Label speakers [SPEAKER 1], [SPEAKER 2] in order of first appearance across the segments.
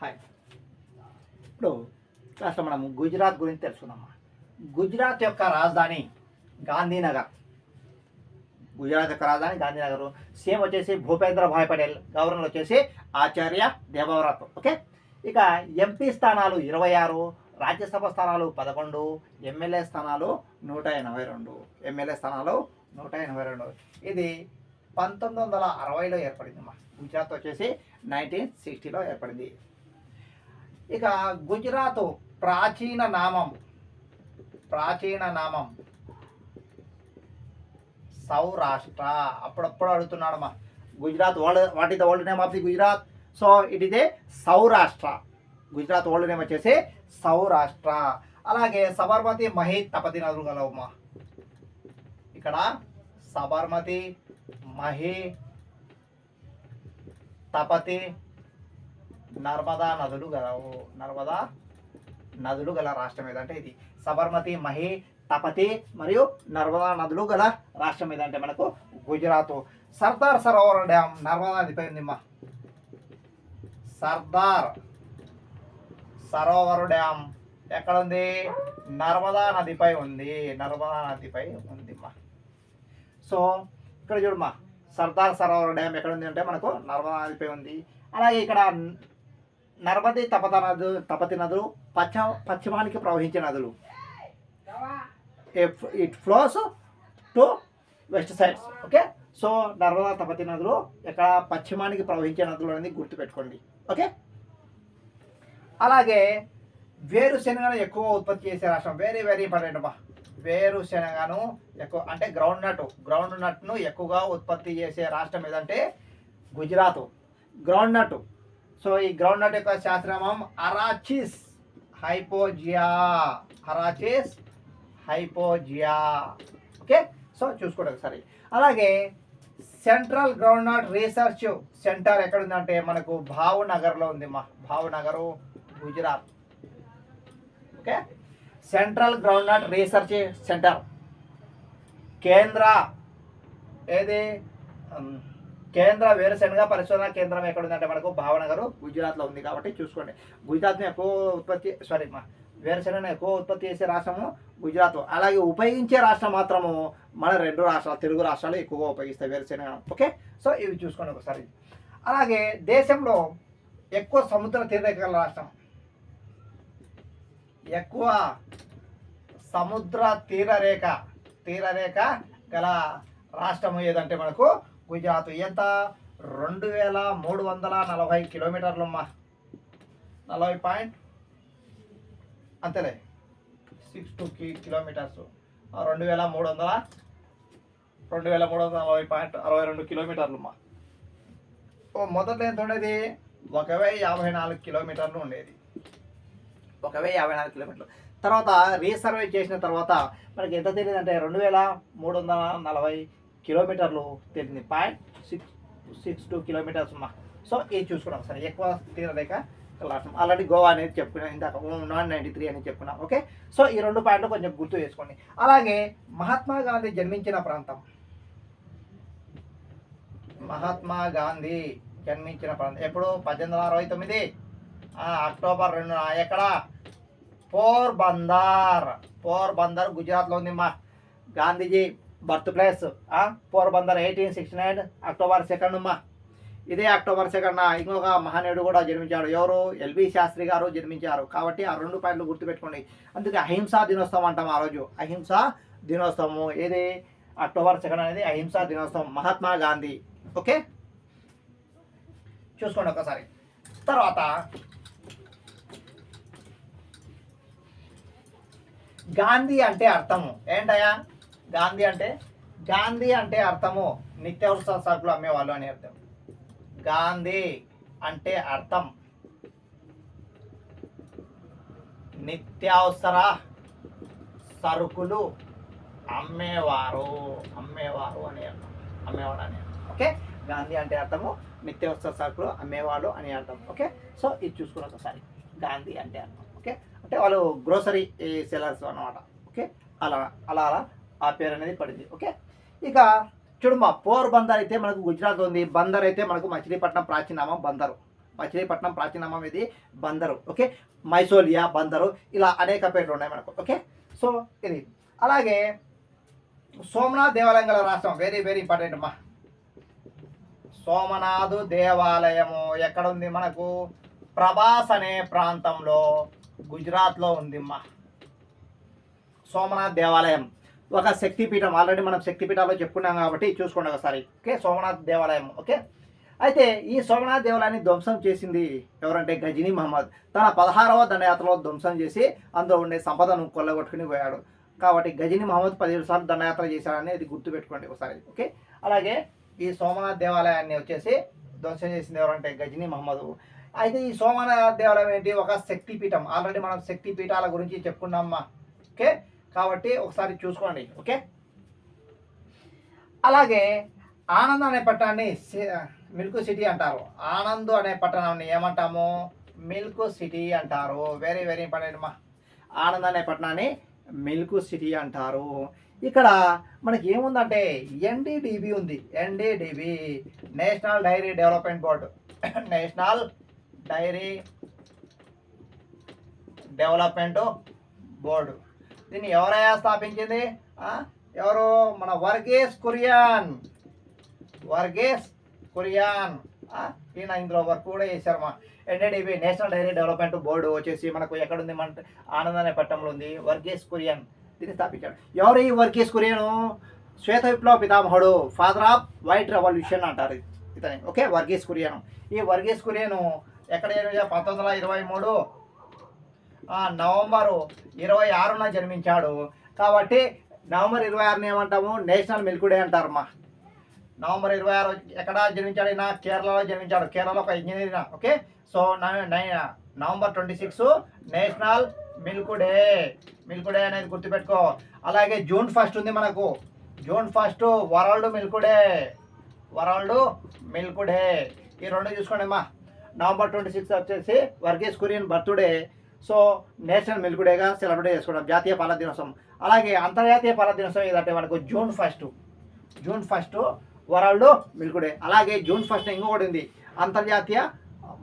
[SPEAKER 1] Hi. ఇప్పుడు కాస్త మనము గుజరాత్ గురించి తెలుసుకుందామా. గుజరాత్ యొక్క రాజధాని గాంధీనగర్. గుజరాత్ యొక్క రాజధాని గాంధీనగర్. సీఎం వచ్చేసి భూపేంద్ర భాయ్ పటేల్. గవర్నర్ వచ్చేసి ఆచార్య దేవవ్రత్. ఓకే. ఇక ఎంపీ స్థానాలు 26, రాజ్యసభ స్థానాలు 11, ఎమ్మెల్యే స్థానాలు 182. ఎమ్మెల్యే స్థానాలు 182. ఇది 1960లో ఏర్పడింది అమ్మా. గుజరాత్ వచ్చేసి 1960లో ఏర్పడింది. ఇక గుజరాత్ ప్రాచీన నామం సౌరాష్ట్ర. అప్పుడప్పుడు అడుగుతున్నాడమ్మా Gujarat what is the old name of the Gujarat. So it is a Saurashtra. Gujarat old name వచ్చేసి సౌరాష్ట్ర. అలాగే సబర్మతి, మహి, తపతి నదులు గలవమ్మా. ఇక్కడ సబర్మతి, మహి, తపతి, నర్మదా నదులు గలవు. నర్మదా నదులు గల రాష్ట్రం ఏదంటే ఇది. సబర్మతి, మహి, తపతి మరియు నర్మదా నదులు గల రాష్ట్రం ఏదంటే మనకు గుజరాత్. సర్దార్ సరోవర్ డ్యామ్ నర్మదా నదిపై ఉందిమ్మా. సర్దార్ సరోవర్ డ్యామ్ ఎక్కడ ఉంది? నర్మదా నదిపై ఉంది. నర్మదా నదిపై ఉందిమ్మా. సో ఇక్కడ చూడమ్మా, సర్దార్ సరోవర్ డ్యామ్ ఎక్కడ ఉంది అంటే మనకు నర్మదా నదిపై ఉంది. అలాగే ఇక్కడ నర్మది, తపతి నదులు పశ్చిమానికి ప్రవహించే నదులు. It flows to west sides. Okay. So Narmada, Tapti నదులు ఇక్కడ పశ్చిమానికి ప్రవహించే నదులు అనేది గుర్తుపెట్టుకోండి. ఓకే. అలాగే వేరుశెనగను ఎక్కువ ఉత్పత్తి చేసే రాష్ట్రం. వెరీ వెరీ ఇంపార్టెంట్ అమ్మా. వేరుశెనగను ఎక్కువ అంటే గ్రౌండ్ నట్ను ఎక్కువగా ఉత్పత్తి చేసే రాష్ట్రం ఏదంటే గుజరాత్. Groundnut. సో ఈ గ్రౌండ్ నట్ యొక్క శాస్త్రనామం అరాచిస్ హైపోజియా. అరాచిస్ హైపోజియా. ఓకే. సో చూసుకోండి ఒకసారి. అలాగే central groundnut research centre ఎక్కడ ఉందంటే మనకు భావనగర్లో ఉంది మా. Bhavnagar, Gujarat. Okay. Central groundnut research centre. కేంద్ర వేరుశెనగ పరిశోధన కేంద్రం ఎక్కడ ఉందంటే మనకు భావనగర్, గుజరాత్లో ఉంది. కాబట్టి చూసుకోండి. గుజరాత్ని ఎక్కువ వేరుశెనగను ఎక్కువ ఉత్పత్తి చేసే రాష్ట్రము గుజరాత్. అలాగే ఉపయోగించే రాష్ట్రం మాత్రము మన 2 రాష్ట్రాలు, తెలుగు రాష్ట్రాలు ఎక్కువగా ఉపయోగిస్తాయి వేరుశెనగ. ఓకే. సో ఇవి చూసుకోండి ఒకసారి. అలాగే దేశంలో ఎక్కువ సముద్ర తీరరేఖ గల రాష్ట్రం. ఎక్కువ సముద్ర తీరరేఖ గల రాష్ట్రం ఏదంటే మనకు గుజరాత్. ఎంత? 2340 కిలోమీటర్లు అమ్మా. 40 అంతేలే 62 కిలోమీటర్స్. 2340.62 కిలోమీటర్లు అమ్మా. మొదట్లో ఎంత ఉండేది? 1054 కిలోమీటర్లు ఉండేది. 1054 కిలోమీటర్లు. తర్వాత రీసర్వే చేసిన తర్వాత మనకి ఎంత తెలియదు అంటే 2340 కిలోమీటర్లు తెలిసింది. 0.62 కిలోమీటర్స్ అమ్మా. సో ఇది చూసుకున్నాం సరే. ఎక్కువ తీరరేఖ రాష్ట్రం. ఆల్రెడీ గోవా అనేది చెప్పుకున్నాం ఇందాక, 193 అని చెప్పుకున్నాం. ఓకే. సో ఈ 2 పాయింట్లు కొంచెం గుర్తు చేసుకోండి. అలాగే మహాత్మా గాంధీ జన్మించిన ప్రాంతం. మహాత్మా గాంధీ జన్మించిన ప్రాంతం ఎప్పుడు? 1869 అక్టోబర్ 2. ఎక్కడ? పోర్బందర్ గుజరాత్లో ఉంది మా. Gandhiji birth place Porbandar. 1869 October 2 అమ్మా. ఇదే అక్టోబర్ 2 ఇంకొక మహనీయుడు కూడా జన్మించాడు. ఎవరు? ఎల్బి శాస్త్రి గారు జన్మించారు. కాబట్టి ఆ 2 పాయింట్లు గుర్తుపెట్టుకోండి. అందుకే అహింసా దినోత్సవం అంటాం ఆ రోజు. అహింసా దినోత్సవము ఏది? అక్టోబర్ 2 అనేది అహింసా దినోత్సవం. మహాత్మా గాంధీ. ఓకే. చూసుకోండి ఒకసారి. తర్వాత గాంధీ అంటే అర్థము ఏంటయ్యా? గాంధీ అంటే అర్థము నిత్యావసర సరుకులు అమ్మేవాళ్ళు అని అర్థం. గాంధీ అంటే అర్థం నిత్యావసర సరుకులు అమ్మేవారు అని అర్థం. అమ్మేవాడు అని అర్థం. ఓకే. గాంధీ అంటే అర్థము నిత్యావసర సరుకులు అమ్మేవాళ్ళు అని అర్థం. ఓకే. సో ఇది చూసుకుని ఒకసారి. గాంధీ అంటే అర్థం. ఓకే. అంటే వాళ్ళు గ్రోసరీ సెల్లర్స్ అన్నమాట. ఓకే. అలా ఆ పేరు అనేది పడింది. ఓకే. ఇక చూడమ్మా, పోర్బందర్ అయితే మనకు గుజరాత్ ఉంది. బందర్ అయితే మనకు మచిలీపట్నం ప్రాచీనామం బందరు. మచిలీపట్నం ప్రాచీనామం ఇది బందరు. ఓకే, మైసోలియా బందరు, ఇలా అనేక పేర్లు ఉన్నాయి మనకు. ఓకే, సో ఇది. అలాగే సోమనాథ్ దేవాలయం గల రాష్ట్రం, వెరీ వెరీ ఇంపార్టెంట్ అమ్మా. సోమనాథ్ దేవాలయము ఎక్కడ ఉంది మనకు? ప్రభాస్ అనే ప్రాంతంలో గుజరాత్లో ఉందిమ్మా సోమనాథ్ దేవాలయం. ఒక శక్తిపీఠం, ఆల్రెడీ మనం శక్తిపీఠాల్లో చెప్పుకున్నాం కాబట్టి చూసుకోండి ఒకసారి. ఓకే, సోమనాథ్ దేవాలయం. ఓకే, అయితే ఈ సోమనాథ్ దేవాలయాన్ని ధ్వంసం చేసింది ఎవరంటే గజనీ మహమ్మద్. తన 16వ దండయాత్రలో ధ్వంసం చేసి అందులో ఉండే సంపదను కొల్లగొట్టుకుని పోయాడు. కాబట్టి గజనీ మహమ్మద్ 17 సార్లు దండయాత్ర చేశాడని అది గుర్తుపెట్టుకోండి ఒకసారి. ఓకే, అలాగే ఈ సోమనాథ్ దేవాలయాన్ని వచ్చేసి ధ్వంసం చేసింది ఎవరంటే గజనీ మహమ్మద్. అయితే ఈ సోమనాథ్ దేవాలయం ఏంటి? ఒక శక్తిపీఠం. ఆల్రెడీ మనం శక్తిపీఠాల గురించి చెప్పుకున్నామా. ఓకే, కాబట్టి ఒకసారి చూసుకోండి. ఓకే, అలాగే ఆనంద్ అనే పట్టణాన్ని మిల్క్ సిటీ అంటారు. ఆనంద్ అనే పట్టణాన్ని ఏమంటాము? మిల్క్ సిటీ అంటారు. వెరీ వెరీ ఇంపార్టెంట్ అమ్మా. ఆనంద్ అనే పట్టణాన్ని మిల్క్ సిటీ అంటారు. ఇక్కడ మనకి ఏముందంటే ఎన్డీడీబీ ఉంది. NDDB, national dairy development board. National dairy development board. దీన్ని ఎవరైనా స్థాపించింది? ఎవరు? మన వర్గీస్ కురియన్. వర్గీస్ కురియన్ ఈయన ఇందులో వర్క్ కూడా చేశారు. మా NDDB national dairy development board వచ్చేసి మనకు ఎక్కడుంది? మన ఆనంద్ అనే పట్టణంలో ఉంది. వర్గీస్ కురియన్ దీన్ని స్థాపించాడు. ఎవరు ఈ వర్గీస్ కురియను? శ్వేత విప్లవ పితామహుడు, ఫాదర్ ఆఫ్ వైట్ రెవల్యూషన్ అంటారు ఇతని. ఓకే, వర్గీస్ కురియను. ఈ వర్గీస్ కురియను ఎక్కడ 1923 నవంబరు 26న జన్మించాడు. కాబట్టి నవంబర్ 26ని ఏమంటాము? నేషనల్ మిల్క్ డే అంటారమ్మా. నవంబర్ 26 ఎక్కడ జన్మించాడు? ఈయన కేరళలో జన్మించాడు. కేరళలో ఒక engineer. Okay, so November 26 national milk day. Milk day అనేది గుర్తుపెట్టుకో. అలాగే జూన్ 1 ఉంది మనకు. June 1 world milk day. World milk day. ఈ రెండు చూసుకోండి అమ్మా. నవంబర్ 26 వచ్చేసి Verghese Kurien birthday. So national milk డేగా సెలబ్రేట్ చేసుకోవడం, జాతీయ పాల దినోత్సవం. అలాగే అంతర్జాతీయ పాల దినోత్సవం ఏదంటే మనకు June 1. June 1 world milk day. అలాగే జూన్ 1 ఇంకొకటి ఉంది, అంతర్జాతీయ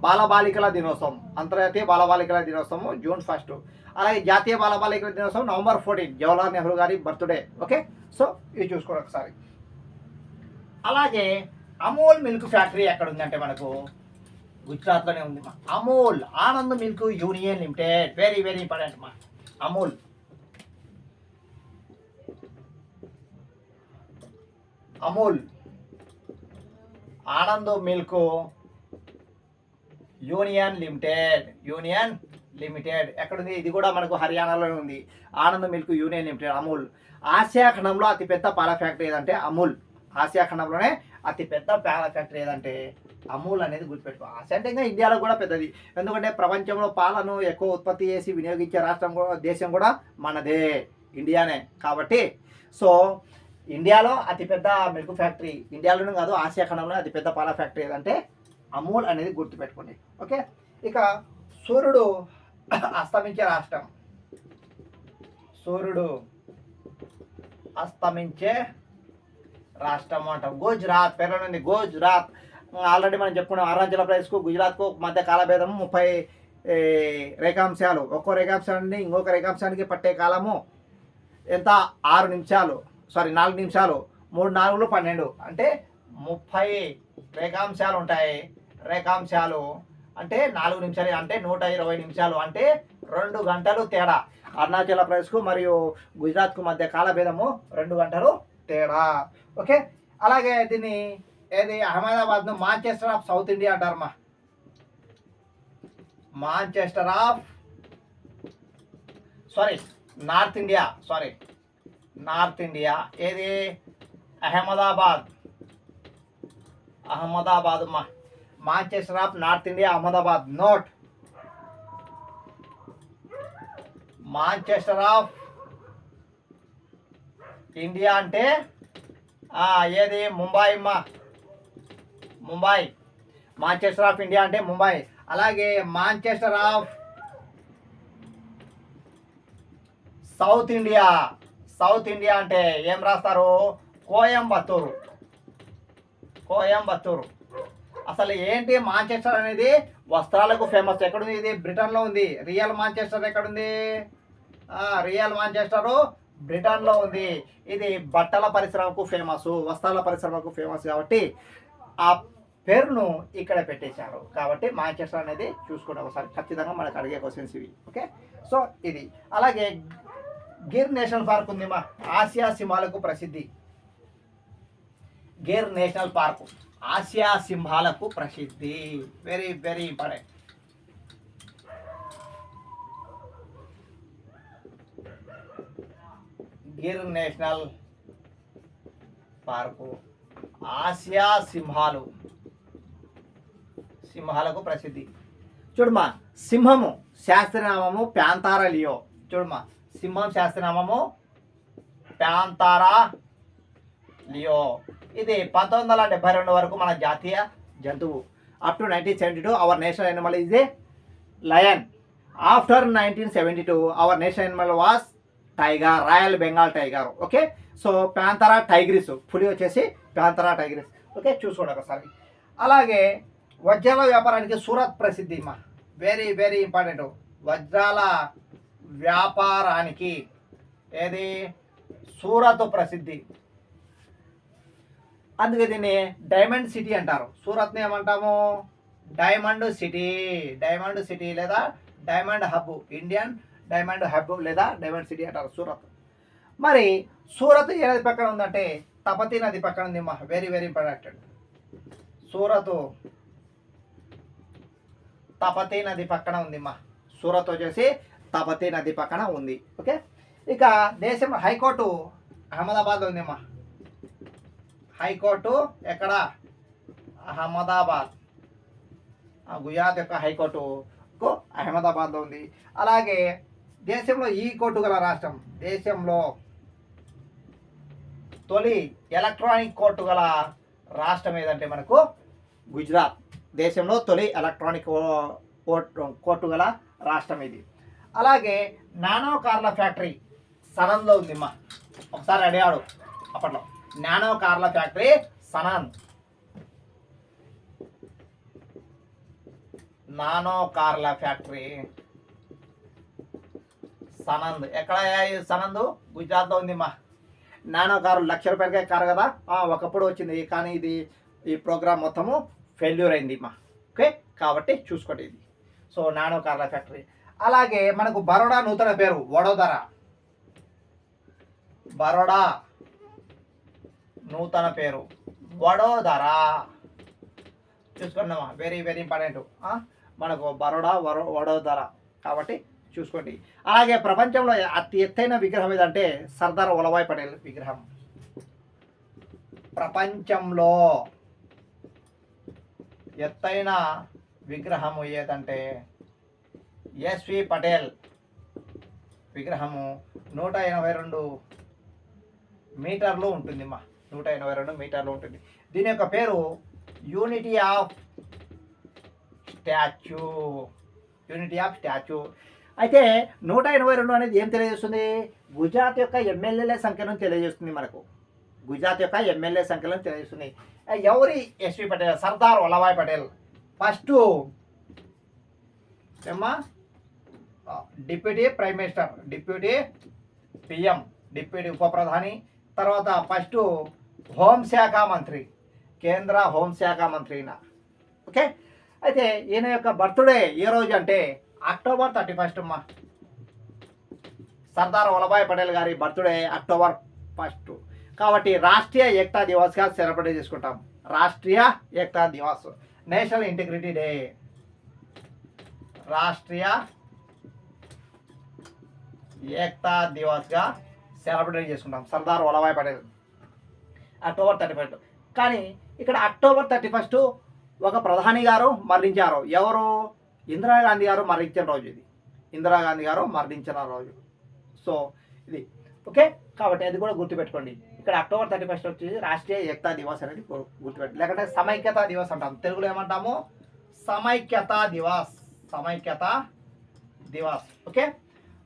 [SPEAKER 1] బాలబాలికల దినోత్సవం. అంతర్జాతీయ బాలబాలికల దినోత్సవం జూన్ 1. అలాగే జాతీయ బాలబాలికల దినోత్సవం నవంబర్ 14, జవహర్లాల్ నెహ్రూ గారి బర్త్డే. ఓకే, సో ఇవి చూసుకోండి ఒకసారి. అలాగే అమూల్ మిల్క్ ఫ్యాక్టరీ ఎక్కడ ఉందంటే మనకు గుజరాత్లోనే ఉంది మా. Amul, Anand Milk Union Limited. Very very important మా. Amul, Amul Anand Milk Union Limited. Union Limited ఎక్కడుంది? ఇది కూడా మనకు హర్యానాలోనే ఉంది. Anand Milk Union Limited, Amul. Asia ఖండంలో అతిపెద్ద పాల ఫ్యాక్టరీ ఏదంటే అమూల్. ఆసియా ఖండంలోనే అతిపెద్ద పాల ఫ్యాక్టరీ ఏదంటే అమూల్ అనేది గుర్తుపెట్టుకో. ఆసియా అంటే ఇంకా ఇండియాలో కూడా పెద్దది. ఎందుకంటే ప్రపంచంలో పాలను ఎక్కువ ఉత్పత్తి చేసి వినియోగించే రాష్ట్రం కూడా, దేశం కూడా మనదే, ఇండియానే. కాబట్టి సో ఇండియాలో అతిపెద్ద మిల్క్ ఫ్యాక్టరీ, ఇండియాలోనే కాదు ఆసియా ఖండంలో అతిపెద్ద పాల ఫ్యాక్టరీ ఏదంటే అమూల్ అనేది గుర్తుపెట్టుకోండి. ఓకే, ఇక సూర్యుడు అస్తమించే రాష్ట్రం. సూర్యుడు అస్తమించే రాష్ట్రం అంటాం గుజరాత్. పేర్లో ఉంది గుజరాత్. ఆల్రెడీ మనం చెప్పుకున్నాం అరుణాచల్ ప్రదేశ్కు గుజరాత్కు మధ్య కాలభేదము 30 రేఖాంశాలు. ఒక్కో రేఖాంశాన్ని ఇంకొక రేఖాంశానికి పట్టే కాలము ఎంత? 6 నిమిషాలు, సారీ 4 నిమిషాలు. 3 4 12 అంటే 30 రేఖాంశాలు ఉంటాయి. రేఖాంశాలు అంటే 4 నిమిషాలు అంటే 120 నిమిషాలు, అంటే 2 గంటలు తేడా. అరుణాచల్ ప్రదేశ్కు మరియు గుజరాత్కు మధ్య కాలభేదము 2 గంటలు తేడా. ఓకే, అలాగే దీన్ని ఏది అహ్మదాబాద్ను మాంచెస్టర్ ఆఫ్ సౌత్ ఇండియా అంటారమ్మా. Manchester of North India. North India ఏది? అహ్మదాబాద్. అహ్మదాబాద్ అమ్మా. Manchester of North India Ahmedabad. Note. Manchester of India అంటే ఏది? ముంబై అమ్మా. ముంబై. మాంచెస్టర్ ఆఫ్ ఇండియా అంటే ముంబై. అలాగే Manchester of South India. South India అంటే ఏం రాస్తారు? కోయంబత్తూరు. కోయంబత్తూరు. అసలు ఏంటి మాంచెస్టర్ అనేది? వస్త్రాలకు ఫేమస్. ఎక్కడుంది ఇది? బ్రిటన్లో ఉంది. రియల్ మాంచెస్టర్ ఎక్కడుంది? రియల్ మాంచెస్టరు బ్రిటన్లో ఉంది. ఇది బట్టల పరిశ్రమకు ఫేమస్, వస్త్రాల పరిశ్రమకు ఫేమస్ కాబట్టి ఆ పేరును ఇక్కడ పెట్టేశారు. కాబట్టి మాంచెస్టర్ అనేది చూసుకోండి ఒకసారి, ఖచ్చితంగా మనకు అడిగే క్వశ్చన్స్ ఇవి. ఓకే, సో ఇది. అలాగే గిర్ నేషనల్ పార్క్ ఉంది మా, ఆసియా సింహాలకు ప్రసిద్ధి. గిర్ నేషనల్ పార్క్ ఆసియా సింహాలకు ప్రసిద్ధి. Very very important. Gir National Park Asia సింహాలకు ప్రసిద్ధి. చూడమ్మా, సింహము శాస్త్రనామము ప్యాంతారా లియో. చూడమ్మా, సింహం శాస్త్రనామము ప్యాంతారా లియో. ఇది 1972 వరకు మన జాతీయ జంతువు. Up to 1972 our national animal is a lion. After 1972 our national animal was tiger, royal Bengal tiger. Okay, so ప్యాంతరా టైగ్రిస్, పులి వచ్చేసి ప్యాంతరా టైగ్రిస్. ఓకే, చూసుకోండి ఒకసారి. అలాగే వజ్రాల వ్యాపారానికి సూరత్ ప్రసిద్ధి మా, వెరీ వెరీ ఇంపార్టెంట్. వజ్రాల వ్యాపారానికి ఏది? సూరత్ ప్రసిద్ధి. అందుకే దీన్ని డైమండ్ సిటీ అంటారు. సూరత్ని ఏమంటాము? Diamond city. డైమండ్ సిటీ లేదా diamond hub, Indian diamond hub లేదా డైమండ్ సిటీ అంటారు సూరత్. మరి సూరత్ ఏ నది పక్కన ఉందంటే తపతీ నది పక్కన ఉంది మా, very very important. Surat Tapti నది పక్కన ఉంది మా. సూరత్ వచ్చేసి తపతీ నది పక్కన ఉంది. ఓకే, ఇక దేశంలో హైకోర్టు అహ్మదాబాద్లో ఉంది మా. హైకోర్టు ఎక్కడ? అహ్మదాబాద్. గుజరాత్ యొక్క హైకోర్టు అహ్మదాబాద్లో ఉంది. అలాగే దేశంలో ఈ కోర్టు గల రాష్ట్రం, దేశంలో తొలి ఎలక్ట్రానిక్ కోర్టు గల రాష్ట్రం ఏదంటే మనకు గుజరాత్. దేశంలో తొలి ఎలక్ట్రానిక్ కోర్టు గల రాష్ట్రం ఇది. అలాగే నానో కార్ల ఫ్యాక్టరీ సనంద్లో ఉంది మా. ఒకసారి అడిగాడు అప్పట్లో, నానో కార్ల ఫ్యాక్టరీ సనంద్. నానో కార్ల ఫ్యాక్టరీ సనంద్. ఎక్కడ? సనంద్ గుజరాత్లో ఉంది మా. నానో కారు ₹1,00,000 కారు కదా, ఒకప్పుడు వచ్చింది, కానీ ఇది ఈ ప్రోగ్రామ్ మొత్తము ఫెయిల్యూర్ అయింది మా. ఓకే, కాబట్టి చూసుకోండి ఇది. సో నానో కార్ల ఫ్యాక్టరీ. అలాగే మనకు బరోడా నూతన పేరు వడోదర. బరోడా నూతన పేరు వడోదర. చూసుకున్నామా, వెరీ వెరీ ఇంపార్టెంట్. మనకు బరోడా వడోదర కాబట్టి చూసుకోండి. అలాగే ప్రపంచంలో అతి ఎత్తైన విగ్రహం ఏదంటే సర్దార్ వల్లభాయ్ పటేల్ విగ్రహం. ప్రపంచంలో ఎత్తైన విగ్రహము ఏదంటే ఎస్వి పటేల్ విగ్రహము 182 మీటర్లు ఉంటుంది మా. 182 మీటర్లు ఉంటుంది. దీని యొక్క పేరు unity of statue. Unity of statue. అయితే 182 అనేది ఏం తెలియజేస్తుంది? గుజరాత్ యొక్క ఎమ్మెల్యేల సంఖ్యను తెలియజేస్తుంది మనకు. గుజరాత్ యొక్క ఎమ్మెల్యే సంఖ్యలను తెలియజేస్తుంది. ఎవరి? ఎస్వి పటేల్, సర్దార్ వల్లభాయ్ పటేల్. ఫస్ట్ ఏమ్మా deputy prime minister, deputy PM, deputy ఉప ప్రధాని. తర్వాత ఫస్ట్ హోంశాఖ మంత్రి, కేంద్ర హోంశాఖ మంత్రి ఈయన. ఓకే, అయితే ఈయన యొక్క బర్త్డే ఏ రోజు అంటే అక్టోబర్ 31 అమ్మా. సర్దార్ వల్లభాయ్ పటేల్ గారి బర్త్డే అక్టోబర్ 1. కాబట్టి రాష్ట్రీయ ఏకతా దివస్గా సెలబ్రేట్ చేసుకుంటాం. Rashtriya Ekta Diwas, national integrity day. Rashtriya Ekta దివస్గా సెలబ్రేట్ చేసుకుంటాం సర్దార్ వల్లభాయ్ పటేల్ అక్టోబర్ 31. కానీ ఇక్కడ అక్టోబర్ 31 ఒక ప్రధాని గారు మరణించారు. ఎవరు? ఇందిరాగాంధీ గారు మరణించిన రోజు ఇది. ఇందిరాగాంధీ గారు మరణించిన రోజు. సో ఇది ఓకే, కాబట్టి అది కూడా గుర్తుపెట్టుకోండి. ఇక్కడ అక్టోబర్ 31 వచ్చేసి రాష్ట్రీయ ఏకతా దివస్ అనేది గుర్తుపెట్టు. లేకపోతే సమైక్యతా దివస్ అంటాం, తెలుగులో ఏమంటాము? సమైక్యతా దివస్, సమైక్యతా దివస్. ఓకే,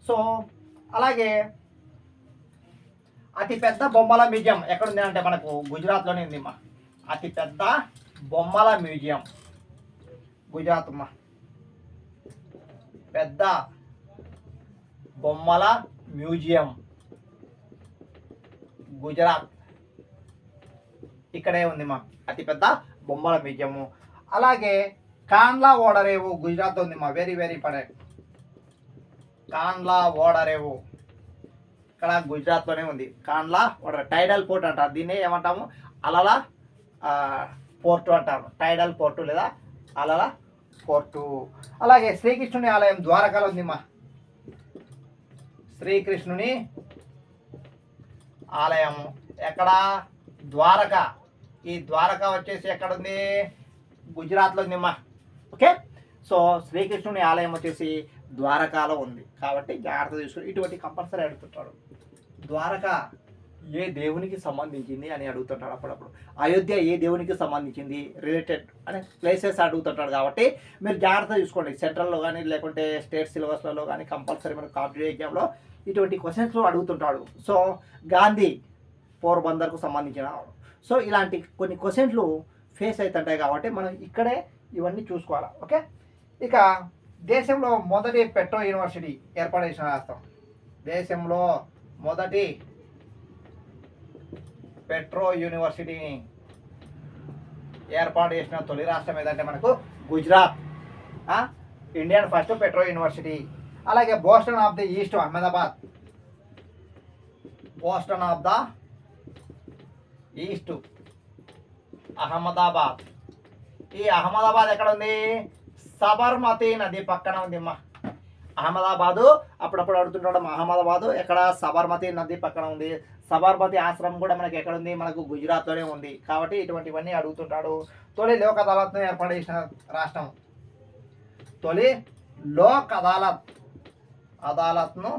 [SPEAKER 1] సో అలాగే అతిపెద్ద బొమ్మల మ్యూజియం ఎక్కడుంది అంటే మనకు గుజరాత్లోనే ఉంది మా. అతిపెద్ద బొమ్మల మ్యూజియం గుజరాత్ మా. పెద్ద బొమ్మల మ్యూజియం గుజరాత్. ఇక్కడే ఉంది మా అతిపెద్ద బొమ్మల మ్యూజియము. అలాగే కాండ్లా ఓడరేవు గుజరాత్ ఉంది మా, వెరీ వెరీ ఇంపార్టెంట్. కాండ్లా ఓడరేవు ఇక్కడ గుజరాత్లోనే ఉంది. కాండ్లా ఓడరేవు టైడల్ పోర్ట్ అంటారు దీన్ని, ఏమంటాము అలల పోర్టు అంటారు, టైడల్ పోర్టు లేదా అలల పోర్టు. అలాగే శ్రీకృష్ణుని ఆలయం ద్వారకాలో ఉంది మా, శ్రీకృష్ణుని ఆలయం ఎక్కడ? ద్వారక. ఈ ద్వారక వచ్చేసి ఎక్కడ ఉంది? గుజరాత్లో ఉంది మా. ఓకే, సో శ్రీకృష్ణుని ఆలయం వచ్చేసి ద్వారకాలో ఉంది కాబట్టి జాగ్రత్త తీసుకుని ఇటువంటి కంపల్సరీ అడుగుతుంటాడు. ద్వారక ఏ దేవునికి సంబంధించింది అని అడుగుతుంటాడు అప్పుడప్పుడు. అయోధ్య ఏ దేవునికి సంబంధించింది రిలేటెడ్ అనే ప్లేసెస్ అడుగుతుంటాడు కాబట్టి మీరు జాగ్రత్త చూసుకోండి. సెంట్రల్లో కానీ లేకుంటే స్టేట్ సిలబస్లలో కానీ కంపల్సరీ మనకు కాంపిటేటివ్ ఎగ్జామ్లో ఇటువంటి క్వశ్చన్స్ అడుగుతుంటాడు. సో గాంధీ పోర్బందర్కు సంబంధించిన, సో ఇలాంటి కొన్ని క్వశ్చన్లు ఫేస్ అవుతుంటాయి కాబట్టి మనం ఇక్కడే ఇవన్నీ చూసుకోవాలి. ఓకే, ఇక దేశంలో మొదటి పెట్రో యూనివర్సిటీ ఏర్పాటు చేసిన రాష్ట్రం. దేశంలో మొదటి పెట్రో యూనివర్సిటీని ఏర్పాటు చేసిన తొలి రాష్ట్రం ఏదంటే మనకు Gujarat. Indian first petro university. అలాగే Boston of the East Ahmedabad. Boston of the East Ahmedabad. ఈ అహ్మదాబాద్ ఎక్కడ ఉంది? సబర్మతి నది పక్కన ఉంది అమ్మా. అహ్మదాబాదు అప్పుడప్పుడు అడుగుతుంటాడు, అహ్మదాబాదు ఎక్కడ? సబర్మతి నది పక్కన ఉంది. సబర్మతి ఆశ్రమం కూడా మనకి ఎక్కడ ఉంది? మనకు గుజరాత్లోనే ఉంది. కాబట్టి ఇటువంటివన్నీ అడుగుతుంటాడు. తొలి లోక్ అదాలత్ను ఏర్పాటు చేసిన రాష్ట్రం. తొలి లోక్ అదాలత్ను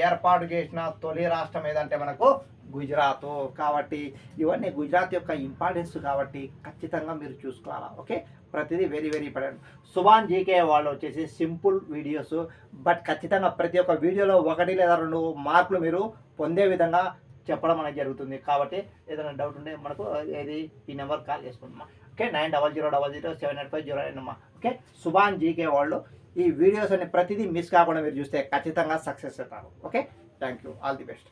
[SPEAKER 1] ఏర్పాటు చేసిన తొలి రాష్ట్రం ఏదంటే మనకు గుజరాత్. కాబట్టి ఇవన్నీ గుజరాత్ యొక్క ఇంపార్టెన్స్ కాబట్టి ఖచ్చితంగా మీరు చూసుకోవాలా. ఓకే, ప్రతిదీ very very important. Subhan GK వాళ్ళు వచ్చేసి సింపుల్ వీడియోస్, బట్ ఖచ్చితంగా ప్రతి ఒక్క వీడియోలో 1 లేదా 2 మార్కులు మీరు పొందే విధంగా చెప్పడం అనేది జరుగుతుంది. కాబట్టి ఏదైనా డౌట్ ఉంటే మనకు ఏది ఈ నెంబర్ కాల్ చేసుకుంటున్నాం. ఓకే, 9000078509 అమ్మా. ఓకే, సుభాన్ జీకే వాళ్ళు ఈ వీడియోస్ అన్ని ప్రతిదీ మిస్ కాకుండా మీరు చూస్తే ఖచ్చితంగా సక్సెస్ అవుతారు. Okay, thank you, all the best.